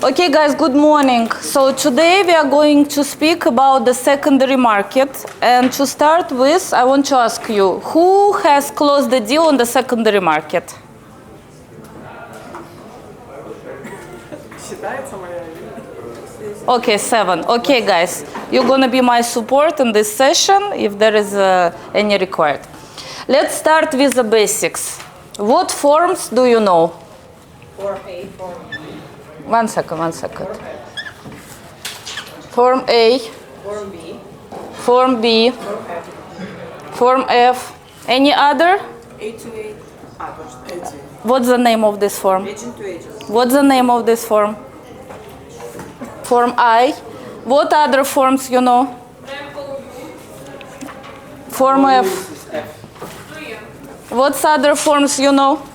Okay, guys, good morning. So today we are going to speak about the secondary market. And to start with, I want to ask you, who has closed the deal on the secondary market? Okay, 7. Okay, guys, you're going to be my support in this session if there is any required. Let's start with the basics. What forms do you know? Form A, Form B. One second. Form A. Form B. Form B. Form F. Form F. Any other? A to A. What's the name of this form? Agent to agent. What's the name of this form? Form I. What other forms you know? Form F. What's other forms you know?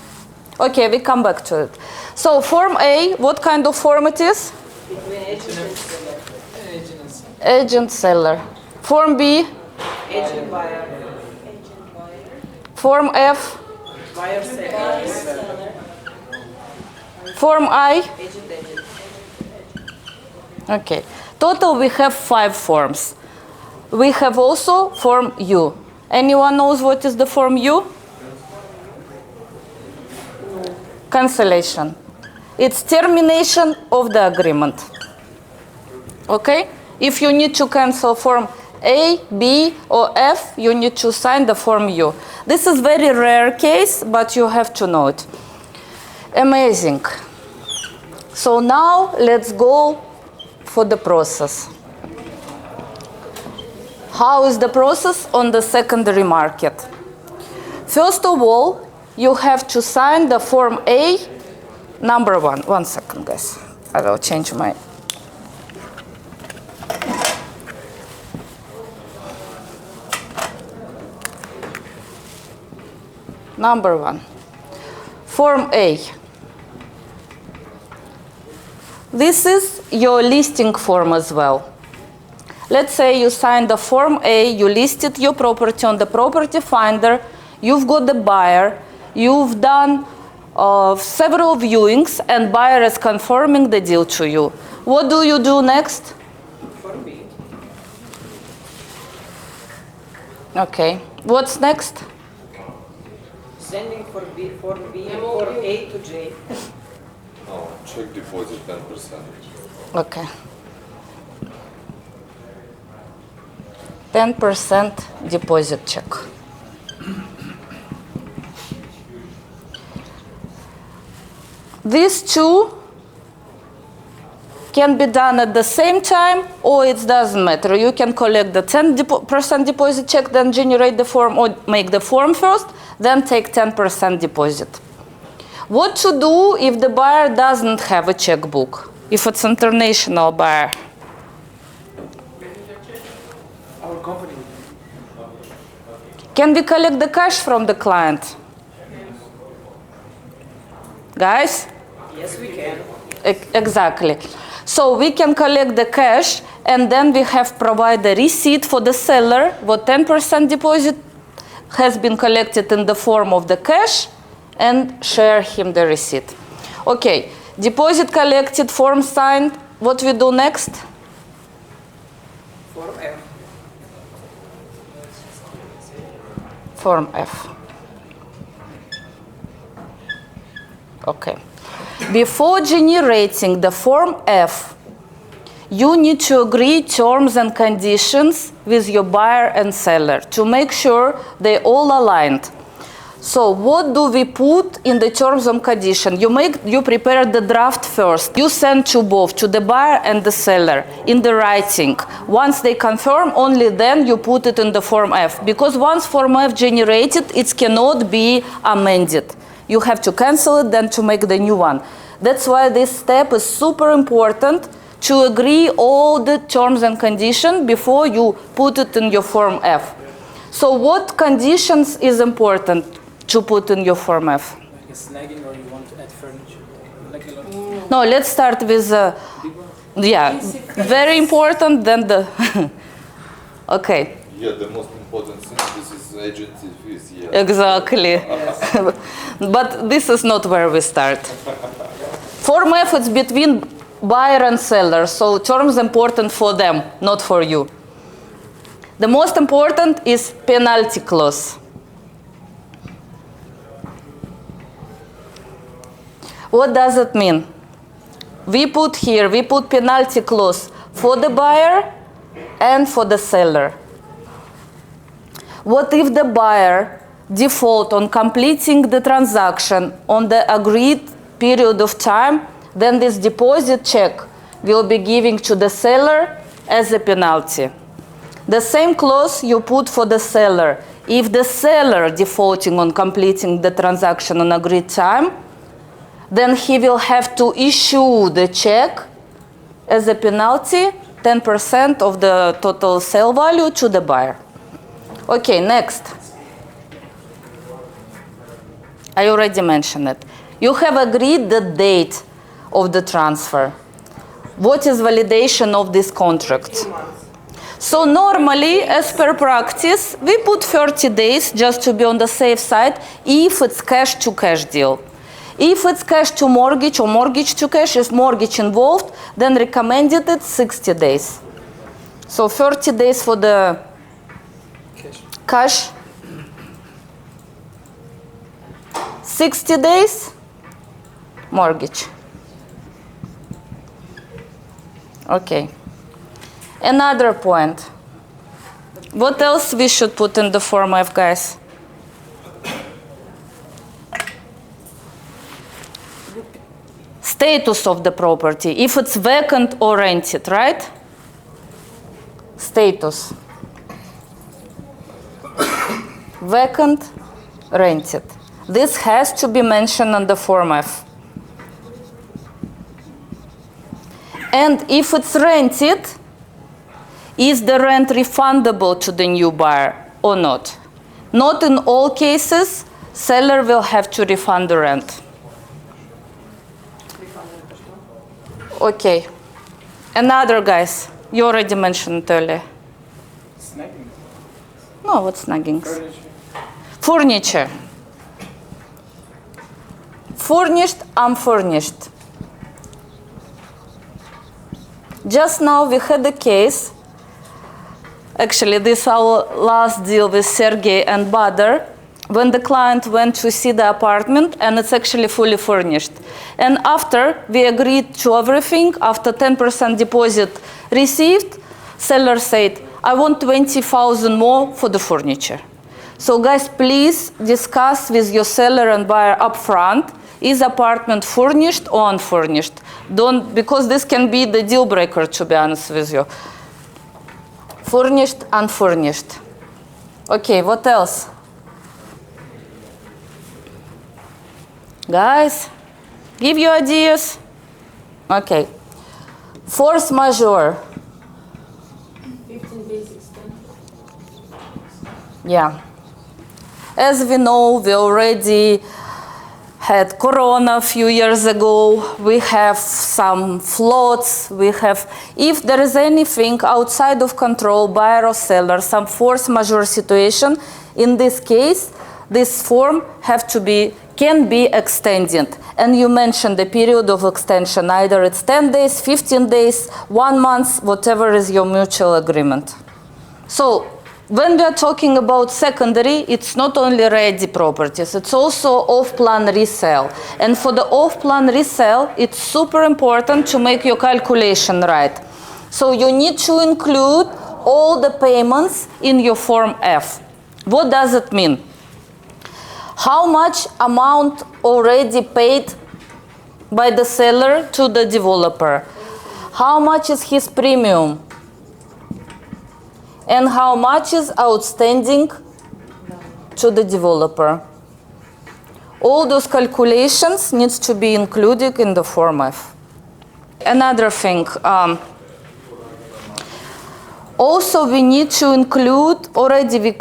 Okay, we come back to it. So form A, what kind of form it is? Between agent and seller. Agent seller. Form B? Agent buyer. Form F? Buyer seller. Form I? Agent agent. Okay. Total we have 5 forms. We have also form U. Anyone knows what is the form U? Cancellation. It's termination of the agreement. Okay? If you need to cancel form A, B, or F, you need to sign the form U. This is very rare case, but you have to know it. Amazing. So now let's go for the process. How is the process on the secondary market? First of all, you have to sign the form A, number 1. 1 second, guys. I will change my... Number 1. Form A. This is your listing form as well. Let's say you signed the form A, you listed your property on the property finder, you've got the buyer, you've done several viewings, and buyer is confirming the deal to you. What do you do next? Form B. Okay. What's next? Sending Form B and Form A to J. No, check deposit 10%. Okay. 10% deposit check. These two can be done at the same time, or it doesn't matter. You can collect the 10% deposit check, then generate the form, or make the form first, then take 10% deposit. What to do if the buyer doesn't have a checkbook? If it's international buyer? Our company. Can we collect the cash from the client? Guys? Yes, we can. Exactly. So we can collect the cash, and then we have provide the receipt for the seller. What 10% deposit has been collected in the form of the cash, and share him the receipt. Okay, deposit collected, form signed. What we do next? Form F. Form F. Okay. Before generating the form F, you need to agree terms and conditions with your buyer and seller to make sure they all aligned. So what do we put in the terms and conditions? You prepare the draft first. You send to both, to the buyer and the seller, in the writing. Once they confirm, only then you put it in the form F. Because once form F generated, it cannot be amended. You have to cancel it, then to make the new one. That's why this step is super important, to agree all the terms and conditions before you put it in your form F. So what conditions is important to put in your form F? Like a snagging, or you want to add furniture? Like a lot. No, let's start with, yeah, very important, then the, okay. Yeah, the most important thing, this is agency fees, yeah. Exactly. But this is not where we start. Form F is between buyer and seller, so terms important for them, not for you. The most important is penalty clause. What does it mean? We put penalty clause for the buyer and for the seller. What if the buyer default on completing the transaction on the agreed period of time? Then this deposit check will be given to the seller as a penalty. The same clause you put for the seller. If the seller defaulting on completing the transaction on agreed time, then he will have to issue the check as a penalty, 10% of the total sale value to the buyer. Okay, next. I already mentioned it. You have agreed the date of the transfer. What is validation of this contract? So normally, as per practice, we put 30 days just to be on the safe side if it's cash to cash deal. If it's cash to mortgage or mortgage to cash, is mortgage involved, then recommended it 60 days. So 30 days for the cash. 60 days mortgage. Okay. Another point. What else we should put in the Form F, guys? Status of the property, if it's vacant or rented, right? Status. Vacant, rented. This has to be mentioned on the Form F. And if it's rented, is the rent refundable to the new buyer or not? Not in all cases, seller will have to refund the rent. Okay. Another, guys, you already mentioned it earlier. Snagging. No, what snagging? Furniture. Furniture. Furnished, unfurnished. Just now we had a case. Actually, this is our last deal with Sergey and Badr, when the client went to see the apartment and it's actually fully furnished. And after we agreed to everything, after 10% deposit received, seller said, I want 20,000 more for the furniture. So guys, please discuss with your seller and buyer upfront, is apartment furnished or unfurnished? Don't, because this can be the deal breaker, to be honest with you. Furnished, unfurnished. Okay, what else? Guys, give you ideas. Okay. Force majeure. 15 days extended. Yeah. As we know, we already had Corona a few years ago. We have some floods. We have, if there is anything outside of control, buyer or seller, some force majeure situation, in this case, this form can be extended. And you mentioned the period of extension. Either it's 10 days, 15 days, 1 month, whatever is your mutual agreement. So when we are talking about secondary, it's not only ready properties, it's also off-plan resale. And for the off-plan resale, it's super important to make your calculation right. So you need to include all the payments in your Form F. What does it mean? How much amount already paid by the seller to the developer? How much is his premium? And how much is outstanding to the developer? All those calculations needs to be included in the Form F. Another thing, also we need to include, already we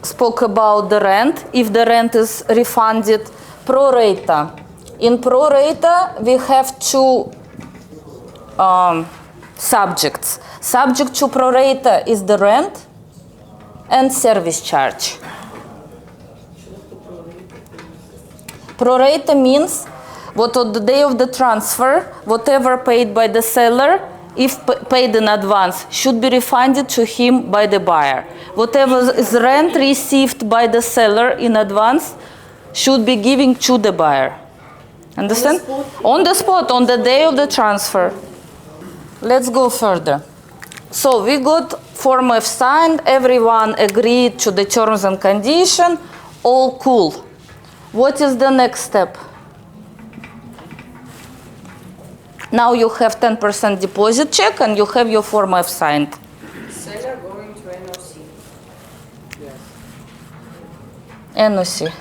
spoke about the rent, if the rent is refunded, pro-rata. In pro-rata, we have two subjects. Subject to pro-rata is the rent and service charge. Pro-rata means What on the day of the transfer, whatever paid by the seller, if paid in advance, should be refunded to him by the buyer. Whatever is rent received by the seller in advance should be given to the buyer. Understand? On the spot, on the day of the transfer. Let's go further. So we got Form F signed, everyone agreed to the terms and conditions, all cool. What is the next step? Now you have 10% deposit check and you have your Form F signed. Seller going to NOC. Yes. NOC.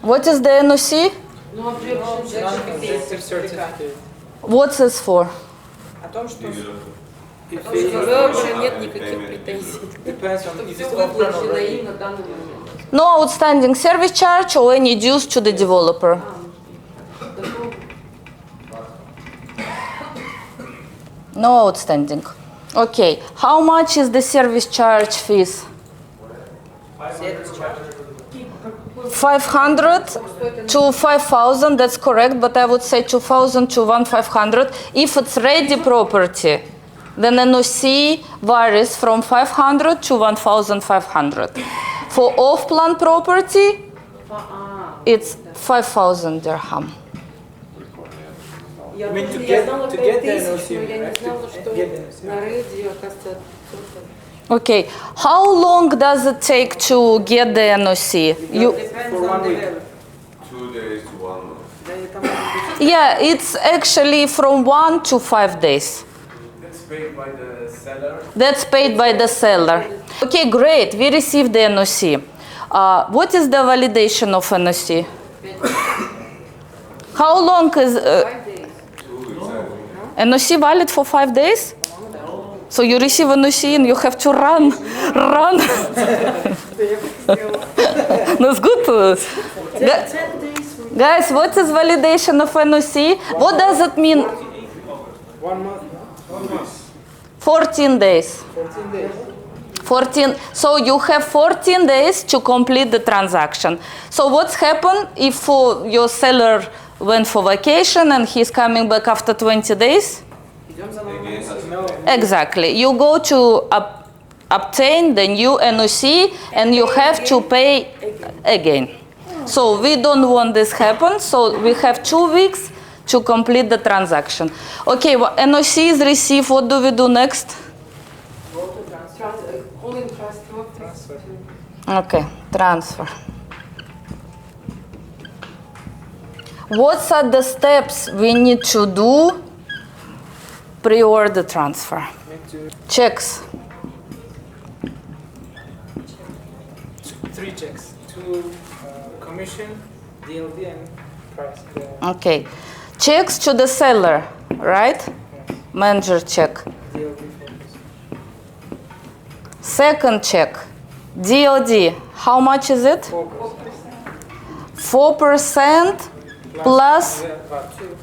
What is the NOC? No objection Non-objective certificate. certificate. What's this for? О том, что If у it девелопера нет никаких претензий. depends on if Все it's open выплачено already. им на данный момент. No outstanding service charge or any dues to the developer. No outstanding. Okay. How much is the service charge fees? Сервис чарж. 500 to 5,000, that's correct, but I would say 2,000 to 1,500. If it's ready property, then NOC varies from 500 to 1,500. For off-plan property, it's 5,000 dirham. Я I mean, to думала, get- я знала to get the 5000, NOC, но я не right? знала, To что get the NOC. на рейде, оказывается, Okay, how long does it take to get the NOC? You, depends For on 1 the week. level. 2 days to 1 month. Да, и там может быть yeah, it's actually from 1 to 5 days. It's paid by the seller. That's paid by the seller. Okay, great. We received the NOC. What is the validation of NOC? How long is 5 days. 2 exactly. NOC valid for 5 days? So you receive NOC and you have to run. That's good. 10 days. Guys, what is validation of NOC? What does it mean? 1 month. 1 month. 14 days. 14 days. 14. So you have 14 days to complete the transaction. So what's happened if your seller went for vacation and he's coming back after 20 days? Идем за новым. Again, has No. Exactly. You go to obtain the new NOC and you have to pay again. So we don't want this happen. So we have 2 weeks to complete the transaction. Okay, well, NOC is received. What do we do next? Only trust. Transfer. Okay, transfer. What are the steps we need to do prior the transfer? Need to Checks. 3 checks. 2 commission, DLD, and price. Okay. Checks to the seller, right? Manager check. DLD focus. Second check. DOD. How much is it? 4% plus Yeah, but 2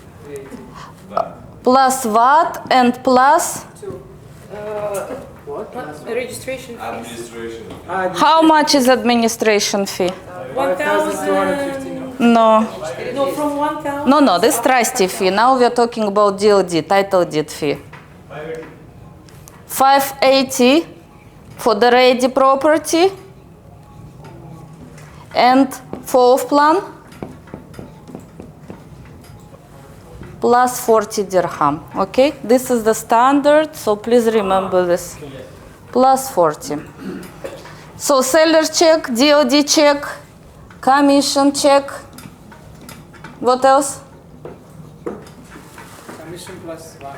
VAT. plus VAT and plus Registration fees. administration. how much is administration fee? 1,250. No. No, from 1,000. No, this trustee fee. Now we are talking about DOD, title deed fee. 580 for the ready property and for off-plan plus 40 dirham. Okay, this is the standard, so please remember this. Plus 40. So seller check, DOD check, commission check. What else? Commission plus VAT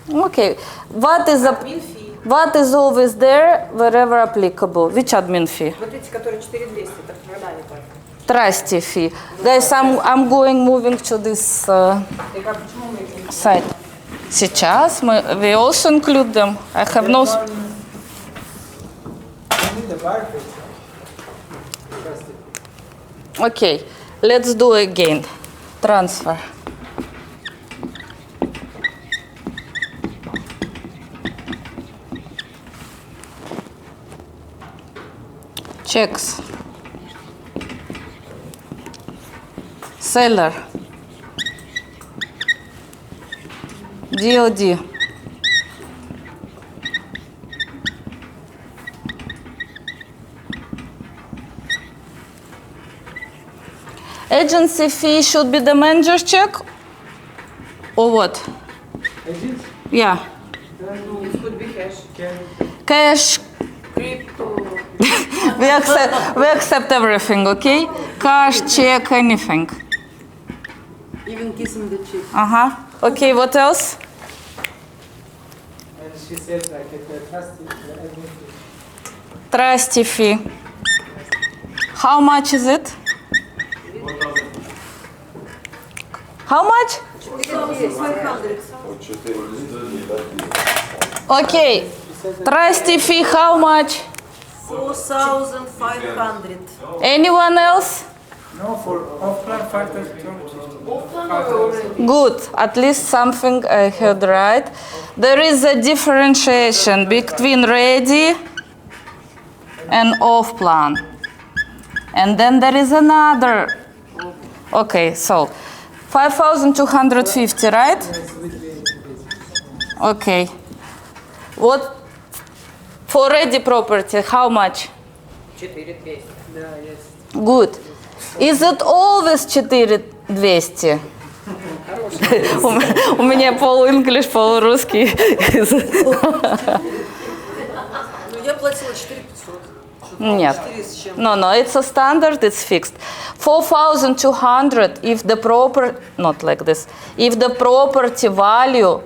also. Okay, what is Admin fee. what is always there wherever applicable? Which admin fee? Вот эти, которые 4200, это в продане только. Trustee fee. Guys, I'm moving to this Так а почему мы их не site. Сейчас we also include them. I have no. You need the buyer page. Trustee. Okay, let's do again. Transfer. Checks. Seller. DOD. Agency fee should be the manager's check or what? Agents? Yeah. It could be cash. Cash. we accept everything, okay? Cash, check, anything. Even kissing the cheek. Okay, what else? And she said like the trustee, the admin fee. Trustee fee. How much is it? How much? Okay. Trustee fee, how much? 4,500. Anyone else? No, for off-plan factors, Good. At least something I heard right. There is a differentiation between ready and off-plan. And then there is another. Okay, so 5,250, right? Okay. What for ready property, how much? 4,200. yeah, yes. Good. Is it always 4,200? У меня полу-инглиш, полу-русский. Ну, я платила 4,500. Нет. 4 с чем. No, it's a standard, it's fixed. 4,200 if the not like this, if the property value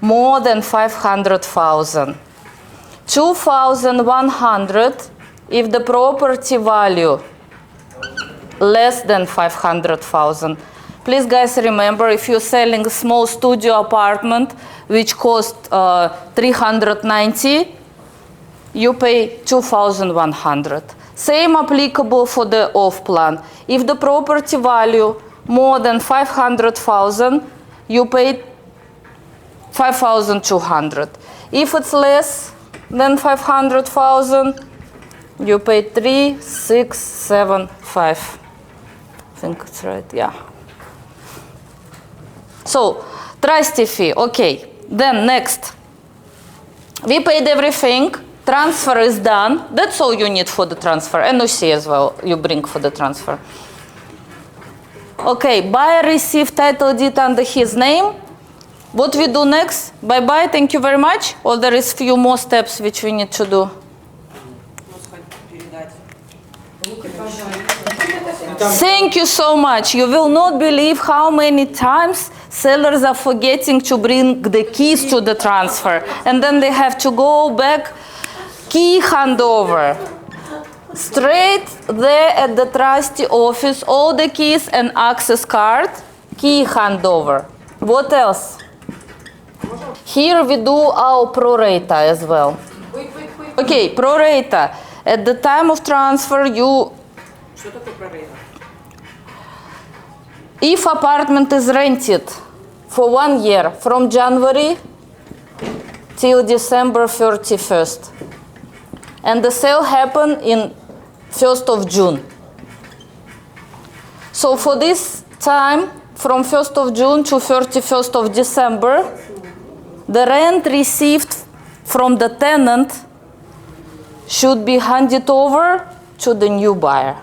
more than 500,000. 2,100 if the property value less than 500,000. Please guys remember, if you're selling a small studio apartment which cost 390, you pay 2,100. Same applicable for the off-plan. If the property value more than 500,000, you pay 5,200. If it's less than 500,000, you pay 3,675. I think it's right, yeah. So, trustee fee, okay. Then next, we paid everything. Transfer is done. That's all you need for the transfer. NOC as well you bring for the transfer. Okay, buyer received title deed under his name. What we do next? Bye-bye, thank you very much. Or there is few more steps which we need to do? Thank you so much. You will not believe how many times sellers are forgetting to bring the keys to the transfer. And then they have to go back. Key handover. Straight there at the trustee office, all the keys and access card. Key handover. What else? Here we do our pro-rata as well. Okay, pro-rata. At the time of transfer, you... Что такое прорыв? If apartment is rented for 1 year, from January till December 31st, and the sale happened in 1st of June. So for this time, from 1st of June to 31st of December, the rent received from the tenant should be handed over to the new buyer.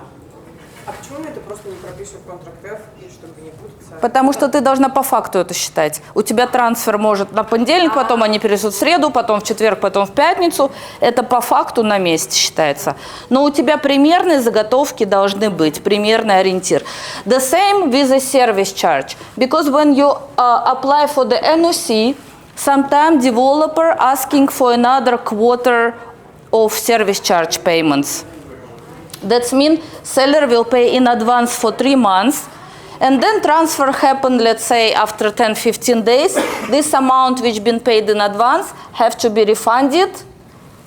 А почему мы это просто не пропишем в контракт F, и чтобы не путаться? Потому что ты должна по факту это считать. У тебя трансфер может на понедельник, потом они перенесут в среду, потом в четверг, потом в пятницу. Это по факту на месте считается. Но у тебя примерные заготовки должны быть, примерный ориентир. The same with the service charge. Because when you apply for the NOC, sometimes developer asking for another quarter of service charge payments. That means seller will pay in advance for 3 months, and then transfer happened, let's say, after 10-15 days. This amount which been paid in advance have to be refunded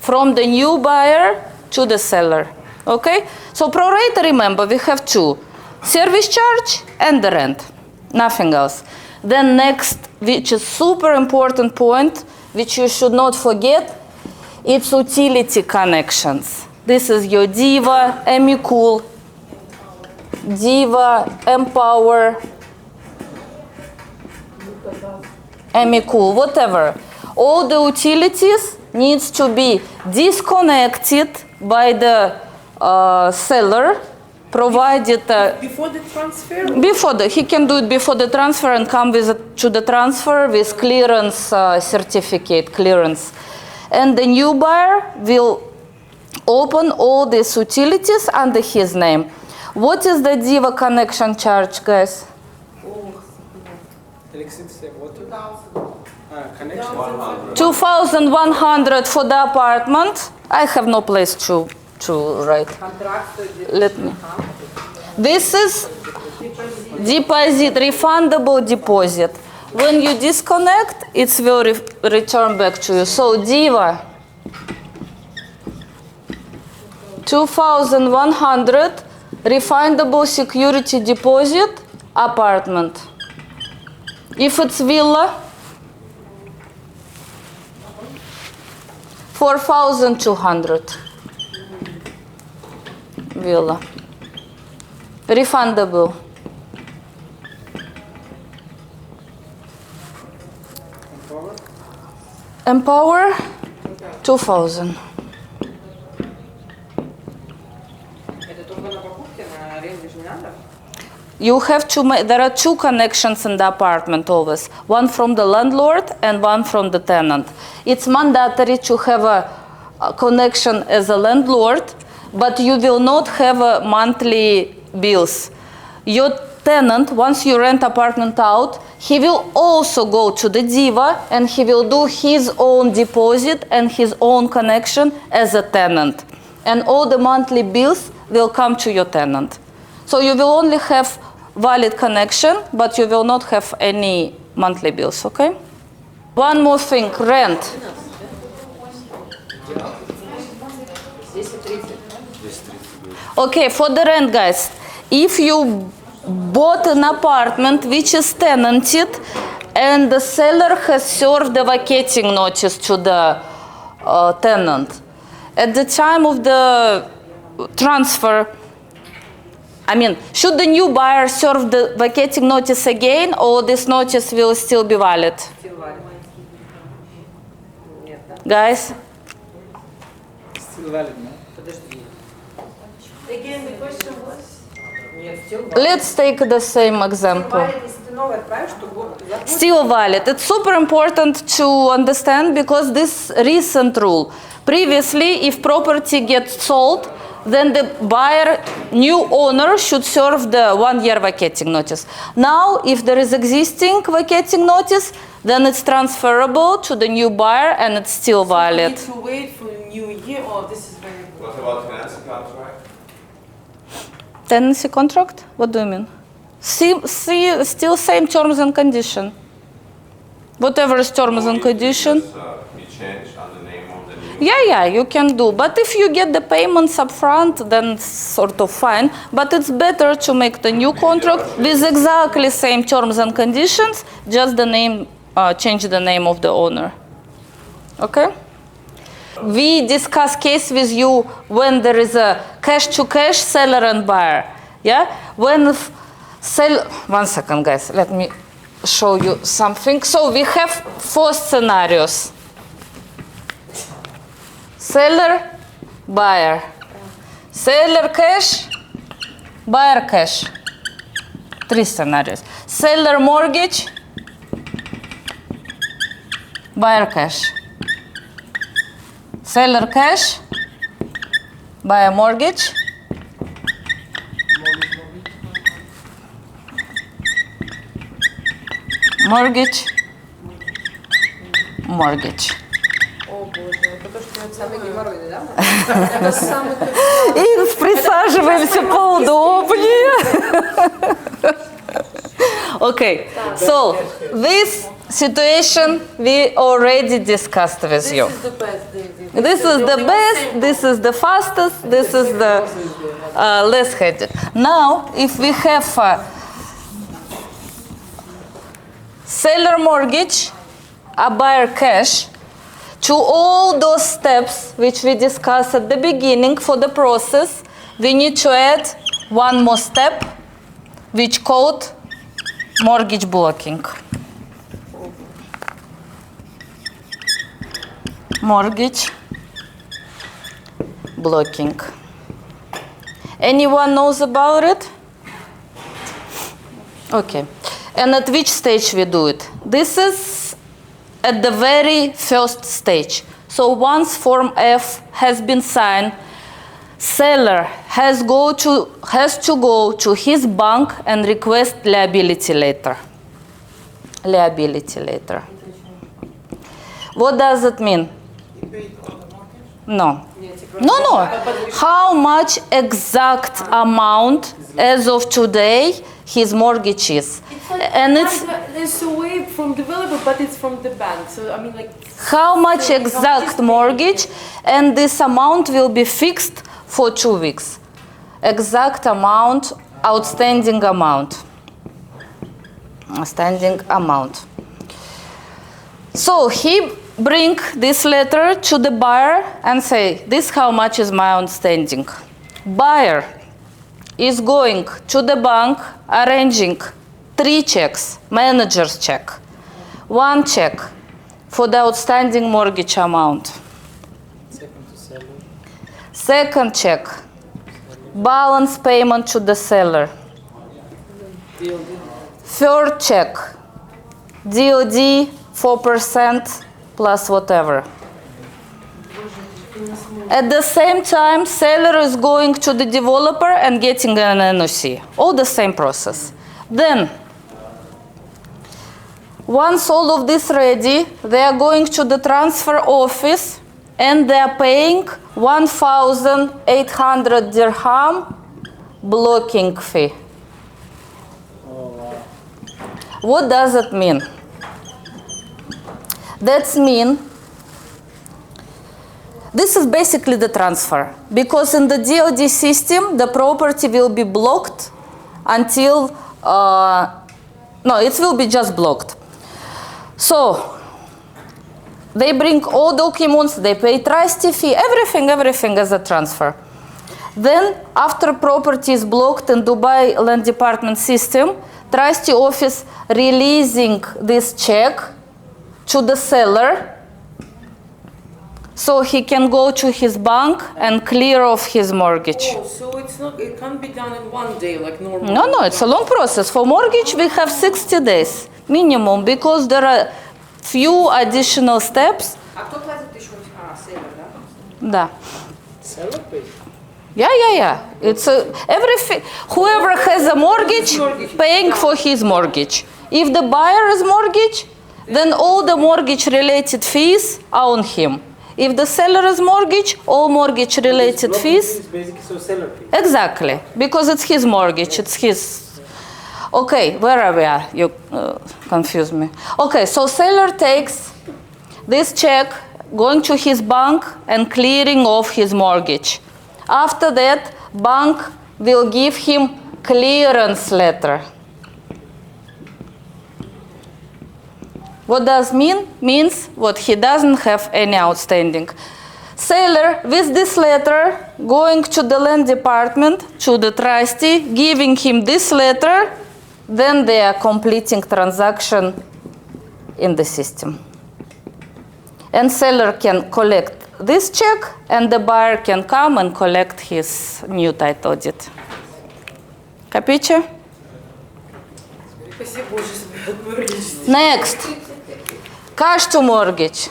from the new buyer to the seller. Okay? So pro-rata, remember, we have two. Service charge and the rent. Nothing else. Then next, which is super important point, which you should not forget, it's utility connections. This is your Diva, Emicool. Diva, Empower, Emicool, whatever. All the utilities needs to be disconnected by the seller, provided Before the transfer? he can do it before the transfer and come to the transfer with clearance certificate, clearance. And the new buyer will open all these utilities under his name. What is the Diva connection charge, guys? Electricity, water? Connection? 2,100 for the apartment. I have no place to write. Let me. This is deposit, refundable deposit. When you disconnect, it will return back to you. So Diva, 2,100 refundable security deposit apartment. If it's villa, 4,200. Villa. Refundable. Empower, 2,000. Это только на покупке, на аренде же не надо? You have to make, there are two connections in the apartment always. One from the landlord and one from the tenant. It's mandatory to have a connection as a landlord, but you will not have a monthly bills. Your tenant, once you rent apartment out, he will also go to the Diva and he will do his own deposit and his own connection as a tenant. And all the monthly bills will come to your tenant. So you will only have valid connection, but you will not have any monthly bills, okay? One more thing, rent. Okay, for the rent, guys, if you bought an apartment which is tenanted and the seller has served the vacating notice to the tenant, at the time of the transfer, I mean, should the new buyer serve the vacating notice again, or this notice will still be valid? Still valid. Нет, да? Guys? Still valid, no? Подожди. Again, the question was? Нет, still valid. Let's take the same example. Valid, если ты новый отправишь, то захочешь. Still valid. It's super important to understand because this recent rule. Previously, if property gets sold, then the buyer, new owner, should serve the 1 year vacating notice. Now, if there is existing vacating notice, then it's transferable to the new buyer and it's still valid. We need to wait for a new year, or this is very What about tenancy contract? Tenancy contract? What do you mean? Still same terms and condition. Whatever is terms and condition. Be changed on the name of the new. Yeah, you can do. But if you get the payments up front, then it's sort of fine. But it's better to make the new contract with exactly same terms and conditions, just the name, change the name of the owner. Okay? We discuss case with you when there is a cash-to-cash seller and buyer. Yeah? When one second, guys. Let me show you something. So we have 4 scenarios. Seller, buyer. Seller cash, buyer cash. 3 scenarios. Seller mortgage, buyer cash. Seller cash, buyer mortgage. Mortgage, mortgage. О, боже, это то, что это самый геморройный, да? Это самый И присаживаемся поудобнее. Okay, so this situation we already discussed with you. This is the best, David. This is the best, this is the fastest, this is the less headed. Now, if we have seller mortgage, a buyer cash, to all those steps which we discussed at the beginning for the process, we need to add one more step, which called mortgage blocking. Mortgage blocking. Anyone knows about it? Okay. And at which stage we do it? This is at the very first stage. So once Form F has been signed, seller has to go to his bank and request liability letter. Liability letter. What does it mean? No. No. How much exact amount as of today his mortgage is? And it's away from developer, but it's from the bank. So I mean, like. How much exact mortgage, and this amount will be fixed for 2 weeks. Exact amount, outstanding amount. Outstanding amount. So he bring this letter to the buyer and say, this how much is my outstanding. Buyer is going to the bank arranging 3 checks, manager's check. 1 check for the outstanding mortgage amount. Second to seller. Second check, balance payment to the seller. DLD. Third check, DOD 4% plus whatever. At the same time, seller is going to the developer and getting an NOC. All the same process. Then, once all of this ready, they are going to the transfer office and they are paying 1,800 dirham blocking fee. What does it mean? That means this is basically the transfer, because in the DOD system, the property will be blocked until, it will be just blocked. So they bring all documents, they pay trustee fee, everything as a transfer. Then after property is blocked in Dubai Land Department system, trustee office releasing this check to the seller, so he can go to his bank and clear off his mortgage. Oh, so it can't be done in one day like normal. No, it's a long process. For mortgage, we have 60 days minimum, because there are few additional steps. А кто платит еще? Seller, да? Да. Seller pays. Yeah. It's everything. Whoever has a mortgage, paying for his mortgage. If the buyer is mortgage, then all the mortgage-related fees are on him. If the seller is mortgage, all mortgage-related fees. It's basically so seller pays. Exactly, because it's his mortgage, it's his. Okay, where are we at? You confuse me. Okay, so seller takes this check, going to his bank and clearing off his mortgage. After that, bank will give him clearance letter. What does mean? Means what he doesn't have any outstanding. Seller, with this letter, going to the land department, to the trustee, giving him this letter, then they are completing transaction in the system. And seller can collect this check, and the buyer can come and collect his new title deed. Capiche? Спасибо Боже, что Next, cash to mortgage.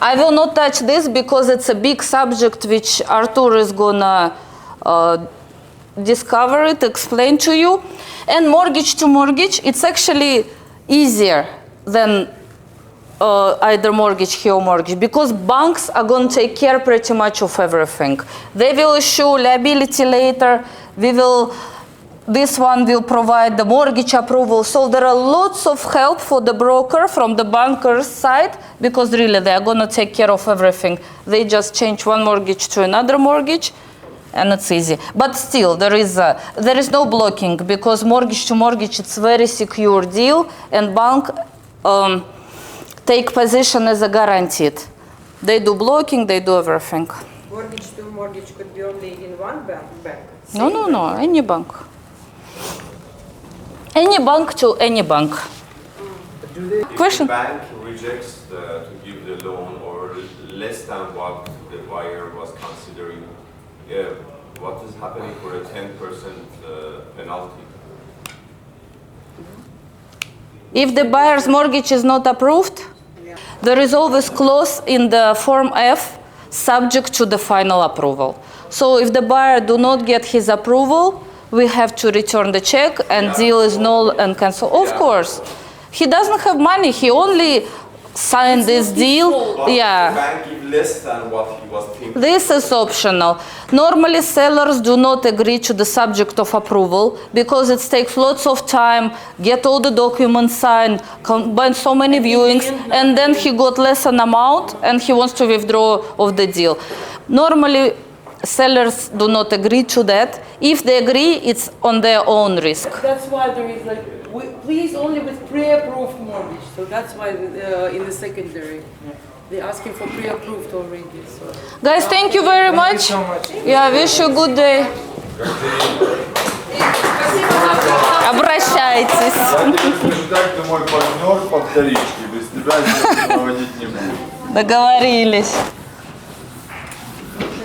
I will not touch this because it's a big subject which Artur is gonna discover it, explain to you. And mortgage to mortgage, it's actually easier than either mortgage here or mortgage, because banks are going to take care pretty much of everything. They will issue liability later. This one will provide the mortgage approval. So there are lots of help for the broker from the banker's side, because really they are going to take care of everything. They just change one mortgage to another mortgage, and it's easy. But still, there is no blocking, because mortgage to mortgage, it's very secure deal, and bank take position as a guaranteed. They do blocking, they do everything. Mortgage to mortgage could be only in one bank? No, any bank. Any bank to any bank. If Question? the bank rejects to give the loan or less than what the buyer was considering, what is happening for a 10% penalty? If the buyer's mortgage is not approved, there is always clause in the Form F subject to the final approval. So if the buyer do not get his approval, we have to return the check and deal is null and cancel. Of course. He doesn't have money. He only signed this deal. But Yeah. the bank give less than what he was thinking. This is optional. Normally, sellers do not agree to the subject of approval because it takes lots of time, get all the documents signed, combine so many viewings, and then he got less an amount and he wants to withdraw of the deal. Normally, sellers do not agree to that. If they agree, it's on their own risk. That's why there is like, please only with pre-approved mortgage. So that's why in the secondary, they're asking for pre-approved already. So. Guys, thank you very much. so much. Yeah, wish you a good day. Обращайтесь. Я тебе скажу так, ты мой партнер по вторичке, без тебя здесь проводить не буду. Договорились.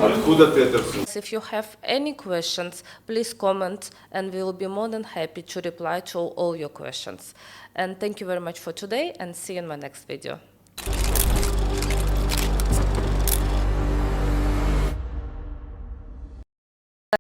Откуда ты это все? If you have any questions, please comment and we will be more than happy to reply to all your questions. And thank you very much for today and see you in my next video.